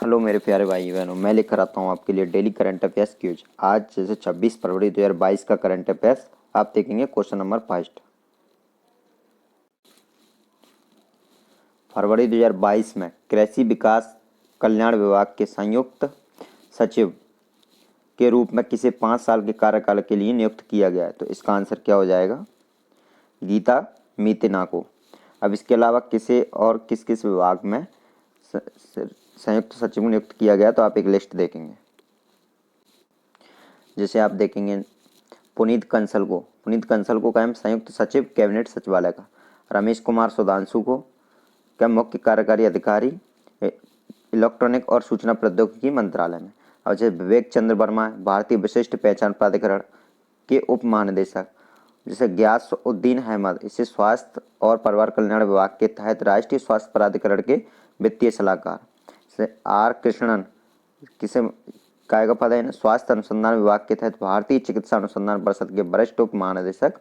Hello मेरे प्यारे भाई बहनों, मैं लेकर आता हूँ आपके लिए डेली करंट अफेयर्स क्यूज। आज जैसे 26 फरवरी 2022 का करंट अफेयर्स आप देखेंगे। क्वेश्चन नंबर फर्स्ट, फरवरी 2022 में कृषि विकास कल्याण विभाग के संयुक्त सचिव के रूप में किसे 5 साल के कार्यकाल के लिए नियुक्त किया गया है? तो इसका आंसर क्या हो जाएगा? गीता मीतना को। अब इसके अलावा किसे और किस किस विभाग में संयुक्त सचिव नियुक्त किया गया, तो आप एक लिस्ट देखेंगे। जैसे आप देखेंगे पुनीत कंसल को क्या संयुक्त सचिव कैबिनेट सचिवालय का। रमेश कुमार सुधांशु को क्या मुख्य कार्यकारी अधिकारी इलेक्ट्रॉनिक और सूचना प्रौद्योगिकी मंत्रालय में। और जैसे विवेक चंद्र वर्मा भारतीय विशिष्ट पहचान प्राधिकरण के उप महानिदेशक। जैसे गयास उद्दीन अहमद, इसे स्वास्थ्य और परिवार कल्याण विभाग के तहत राष्ट्रीय स्वास्थ्य प्राधिकरण के वित्तीय सलाहकार। जैसे आर कृष्णन, किसे काय का पद है? स्वास्थ्य अनुसंधान विभाग के तहत भारतीय चिकित्सा अनुसंधान परिषद के वरिष्ठ उप महानिदेशक।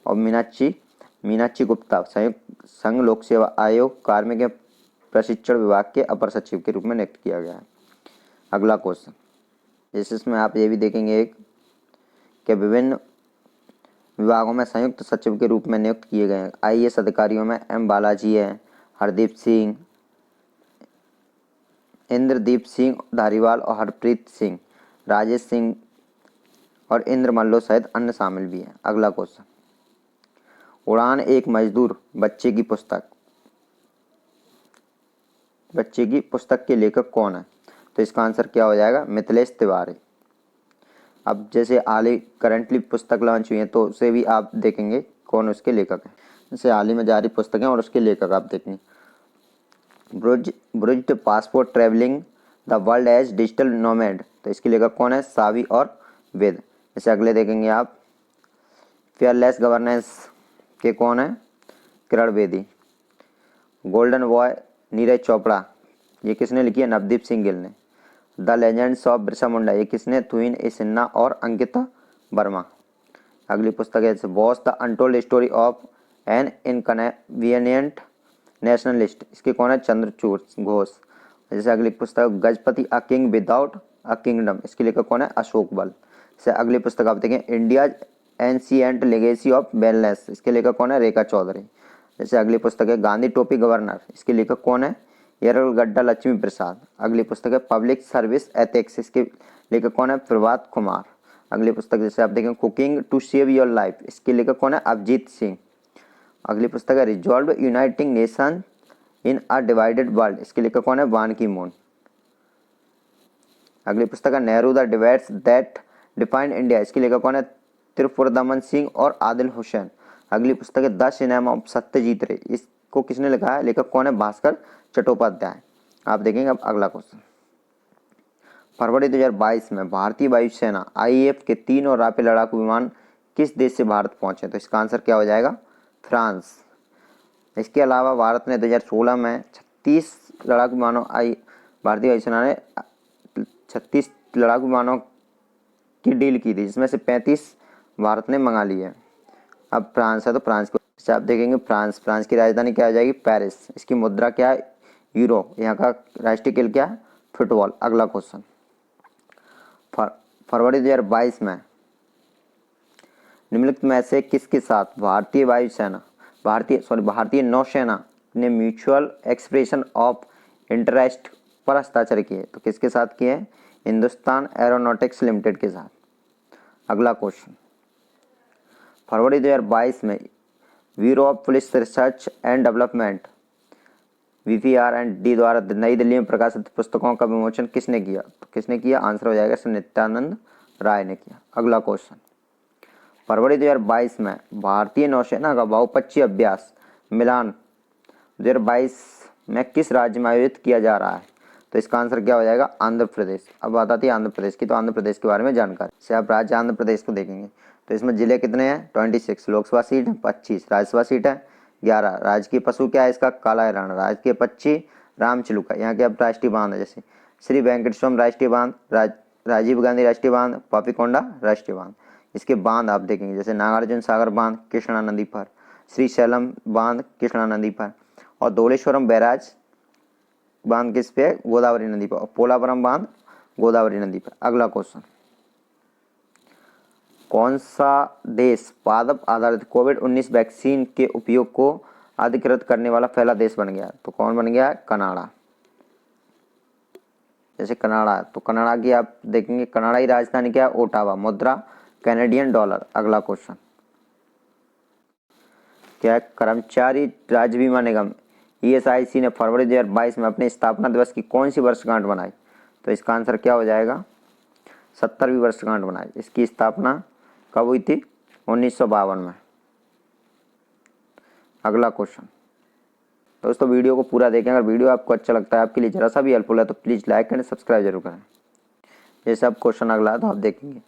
और मीनाक्षी गुप्ता संयुक्त संघ लोक सेवा आयोग कार्मिक प्रशिक्षण विभाग के अपर सचिव के रूप में नियुक्त किया गया है। अगला क्वेश्चन, जैसे इसमें आप ये भी देखेंगे कि विभिन्न विभागों में संयुक्त सचिव के रूप में नियुक्त किए गए हैं। आईएएस अधिकारियों में एम बालाजी है, हरदीप सिंह, इंद्रदीप सिंह धारीवाल और हरप्रीत सिंह, राजेश सिंह और इंद्र मल्लो सहित अन्य शामिल भी हैं। अगला क्वेश्चन, उड़ान एक मजदूर बच्चे की पुस्तक के लेखक कौन है? तो इसका आंसर क्या हो जाएगा? मिथिलेश तिवारी। अब जैसे हाल ही करंटली पुस्तक लॉन्च हुई है, तो उसे भी आप देखेंगे कौन उसके लेखक है। जैसे हाल ही में जारी पुस्तकें और उसके लेखक आप देखेंगे। Bruised passport travelling the world as digital nomad, तो इसके लेखक कौन है? सावी और वेद। जैसे अगले देखेंगे आप, फेयरलेस गवर्नेंस के कौन है? किरण बेदी। गोल्डन बॉय नीरज चोपड़ा, ये किसने लिखी है? नवदीप सिंह गिल ने। The legends of Birsa Munda, ये किसने? थुइन ए सिन्हा और अंकिता वर्मा। अगली पुस्तक है boss the untold story of an inconvenient nationalist, इसके कौन है? चंद्रचूड़ घोष। जैसे अगली पुस्तक Gajapati a king without a kingdom, इसके लेखक कौन है? अशोक बल। जैसे अगली पुस्तक आप देखें India ancient legacy of wellness, इसके लेखक कौन है? रेखा चौधरी। जैसे अगली पुस्तक है गांधी टोपी गवर्नर, इसके लेखक कौन है? येरलगड्डा लक्ष्मी प्रसाद। अगली पुस्तक है पब्लिक सर्विस एथिक्स, इसके लेखक कौन है? प्रभात कुमार। अगली पुस्तक जैसे आप देखें cooking to save your life, इसके लेखक कौन है? अभिजीत सिंह। अगली पुस्तक है resolve uniting nation in a divided world, इसके लेखक कौन है? बान की मून। अगली पुस्तक है Nehru the debates that defined India, इसके लेखक कौन है? त्रिपुरदमन सिंह और आदिल हुसैन। अगली पुस्तक है द सिनेमा ऑफ सत्यजीत रे, इसको किसने लिखा है? लेखक कौन है? भास्कर चट्टोपाध्याय। आप देखेंगे अब अगला क्वेश्चन, फरवरी 2022 में भारतीय वायुसेना आईएएफ के 3 और राफेल लड़ाकू विमान किस देश से भारत पहुंचे? तो इसका आंसर क्या हो जाएगा? फ्रांस। इसके अलावा भारत ने 2016 में 36 लड़ाकू विमानों भारतीय वायुसेना ने 36 लड़ाकू विमानों की डील की थी, जिसमें से 35 भारत ने मंगा ली है। अब फ्रांस है, तो फ्रांस को आप देखेंगे फ्रांस की राजधानी क्या हो जाएगी? पेरिस। इसकी मुद्रा क्या है? यूरो। यहाँ का राष्ट्रीय खेल क्या है? फुटबॉल। अगला क्वेश्चन, फरवरी 2022 में निम्नलिखित में से किसके साथ भारतीय नौसेना ने म्यूचुअल एक्सप्रेशन ऑफ इंटरेस्ट पर हस्ताक्षर किए? तो किसके साथ किए? हिंदुस्तान एरोनॉटिक्स लिमिटेड के साथ। अगला क्वेश्चन, फरवरी 2022 में bureau of police research and development VPR&D द्वारा नई दिल्ली में प्रकाशित पुस्तकों का विमोचन किसने किया? तो किसने किया? आंसर हो जाएगा श्री नित्यानंद राय ने किया। अगला क्वेश्चन, फरवरी 2022 में भारतीय नौसेना का बहुपक्षीय अभ्यास मिलान 2022 में किस राज्य में आयोजित किया जा रहा है? तो इसका आंसर क्या हो जाएगा? आंध्र प्रदेश। अब बात आती है आंध्र प्रदेश की, तो आंध्र प्रदेश के बारे में जानकारी से आप राज्य आंध्र प्रदेश को देखेंगे, तो इसमें जिले कितने हैं? 26 लोकसभा सीट है, 25 राज्यसभा सीट है, 11 राजकीय पशु क्या है इसका? काला हिरण। राजकीय पक्षी रामचिलुका। यहाँ के अब राष्ट्रीय बांध है जैसे श्री वेंकटेश्वरम राष्ट्रीय बांध, राजीव गांधी राष्ट्रीय बांध, पापीकोंडा राष्ट्रीय बांध। इसके बांध आप देखेंगे जैसे नागार्जुन सागर बांध कृष्णा नदी पर, श्री शैलम बांध कृष्णा नदी पर, और धौलेश्वरम बैराज बांध किस पे? गोदावरी नदी पर। और पोलावरम बांध गोदावरी नदी पर। अगला क्वेश्चन, कौन सा देश पादप आधारित कोविड-19 वैक्सीन के उपयोग को अधिकृत करने वाला पहला देश बन गया? तो कौन बन गया? कनाडा। जैसे कनाडा है तो कनाडा की आप देखेंगे, कनाडा की राजधानी क्या है? ओटावा। मुद्रा कैनेडियन डॉलर। अगला क्वेश्चन, क्या है? कर्मचारी राज्य बीमा निगम ईएसआईसी ने फरवरी 2022 में अपने स्थापना दिवस की कौन सी वर्षगांठ मनाई? तो इसका आंसर क्या हो जाएगा? 70वीं वर्षगांठ मनाई। इसकी स्थापना कब हुई थी? 1952 में। अगला क्वेश्चन, दोस्तों वीडियो को पूरा देखें। अगर वीडियो आपको अच्छा लगता है, आपके लिए जरा सा भी हेल्पफुल है तो प्लीज़ लाइक एंड सब्सक्राइब जरूर करें। ये सब क्वेश्चन अगला है तो आप देखेंगे।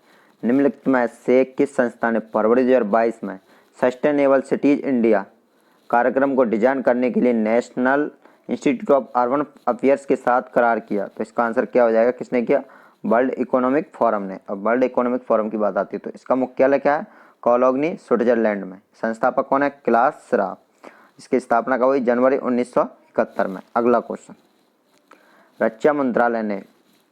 निम्नलिखित में से किस संस्था ने फरवरी 2022 में सस्टेनेबल सिटीज इंडिया कार्यक्रम को डिजाइन करने के लिए national institute of urban affairs के साथ करार किया? तो इसका आंसर क्या हो जाएगा? किसने किया? वर्ल्ड इकोनॉमिक फोरम ने। अब वर्ल्ड इकोनॉमिक फोरम की बात आती है तो इसका मुख्यालय क्या है? कोलोग्नी, स्विट्जरलैंड में। संस्थापक कौन है? Class Schwab. इसकी स्थापना कब हुई? जनवरी 1971 में। अगला क्वेश्चन, रक्षा मंत्रालय ने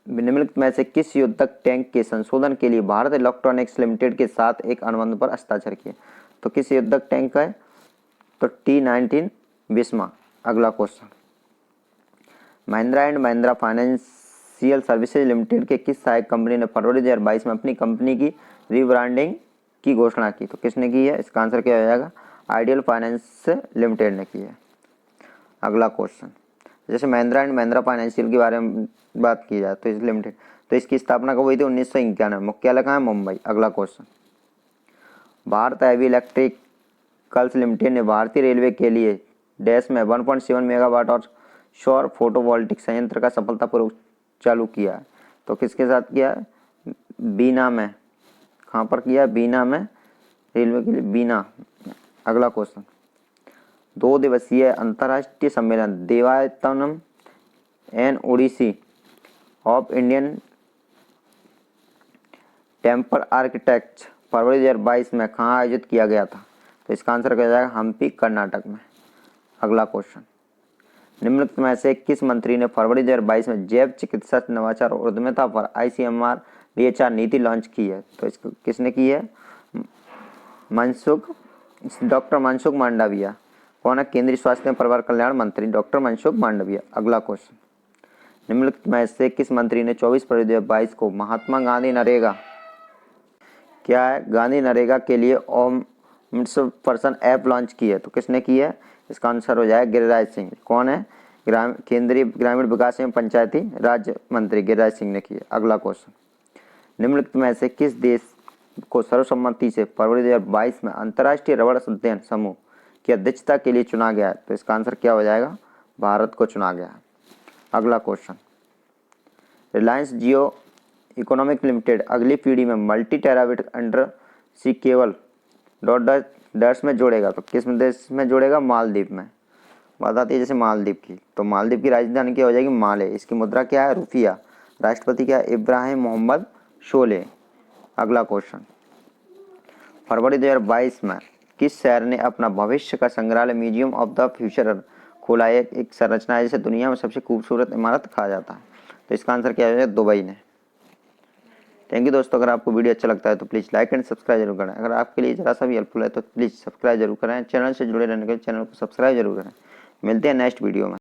निम्नलिखित में से किस युद्धक टैंक के संशोधन के लिए भारत इलेक्ट्रॉनिक्स लिमिटेड के साथ एक अनुबंध पर हस्ताक्षर किए? तो किस युद्धक टैंक है? तो T-19 बिस्मा। अगला question, Mahindra and Mahindra financial services limited के किस सहायक कंपनी ने फरवरी 2022 में अपनी कंपनी की रीब्रांडिंग की घोषणा की? तो किसने की है? इसका आंसर क्या हो जाएगा? आइडियल फाइनेंस लिमिटेड ने की है। अगला क्वेश्चन, जैसे महिंद्रा एंड महिंद्रा फाइनेंशियल के बारे में बात की जाए तो इस लिमिटेड, तो इसकी स्थापना कब हुई थी? 1991। मुख्यालय कहाँ है? मुंबई। अगला question, Bharat heavy electricals limited ने भारतीय रेलवे के लिए डैश में 1.7 मेगावाट और सौर फोटोवोल्टिक संयंत्र का सफलतापूर्वक चालू किया है? तो किसके साथ किया है? बीना में। कहाँ पर किया है? बीना में, रेलवे के लिए बीना। अगला क्वेश्चन, 2 दिवसीय अंतर्राष्ट्रीय सम्मेलन Devayatanam an odyssey of Indian temple architects फरवरी 2022 में कहाँ आयोजित किया गया था? तो इसका आंसर क्या जाएगा? हम्पी, कर्नाटक में। अगला क्वेश्चन, निम्नलिखित में से किस मंत्री ने फरवरी 2022 में जैव चिकित्सा नवाचार और उद्यमिता पर ICMR DHR नीति लॉन्च की है? तो इसको किसने की है? डॉक्टर मनसुख मांडविया। कौन है? केंद्रीय स्वास्थ्य एवं परिवार कल्याण मंत्री डॉक्टर मनसुख मांडविया। अगला क्वेश्चन, निम्नलिखित में से किस मंत्री ने 24 फरवरी 2022 को महात्मा गांधी नरेगा, क्या है? गांधी नरेगा के लिए पर्सन ऐप लॉन्च की है? तो किसने की है? इसका आंसर हो जाएगा गिरिराज सिंह। कौन है? केंद्रीय ग्रामीण विकास एवं पंचायती राज्य मंत्री गिरिराज सिंह ने की है। अगला क्वेश्चन, निम्नलिखित में से किस देश को सर्वसम्मति से फरवरी 2022 में अंतर्राष्ट्रीय रबड़ अध्ययन समूह की अध्यक्षता के लिए चुना गया है? तो इसका आंसर क्या हो जाएगा? भारत को चुना गया है। अगला question, Reliance Jio economic limited अगली पीढ़ी में multi terabit under sea cable dot में जोड़ेगा? तो किस देश में जोड़ेगा? मालदीव में। बात आती है जैसे मालदीव की, तो मालदीव की राजधानी क्या हो जाएगी? माले। इसकी मुद्रा क्या है? रुपया। राष्ट्रपति क्या है? इब्राहिम मोहम्मद शोले। अगला क्वेश्चन, फरवरी 2022 में किस शहर ने अपना भविष्य का संग्रहालय म्यूजियम ऑफ द फ्यूचर खोला है? एक संरचना है जिसे दुनिया में सबसे खूबसूरत इमारत कहा जाता है? तो इसका आंसर क्या है? दुबई ने। थैंक यू दोस्तों, अगर आपको वीडियो अच्छा लगता है तो प्लीज़ लाइक एंड सब्सक्राइब जरूर करें। अगर आपके लिए जरा सा भी हेल्पफुल है तो प्लीज़ सब्सक्राइब जरूर करें। चैनल से जुड़े रहने के लिए चैनल को सब्सक्राइब जरूर करें। मिलते हैं नेक्स्ट वीडियो में।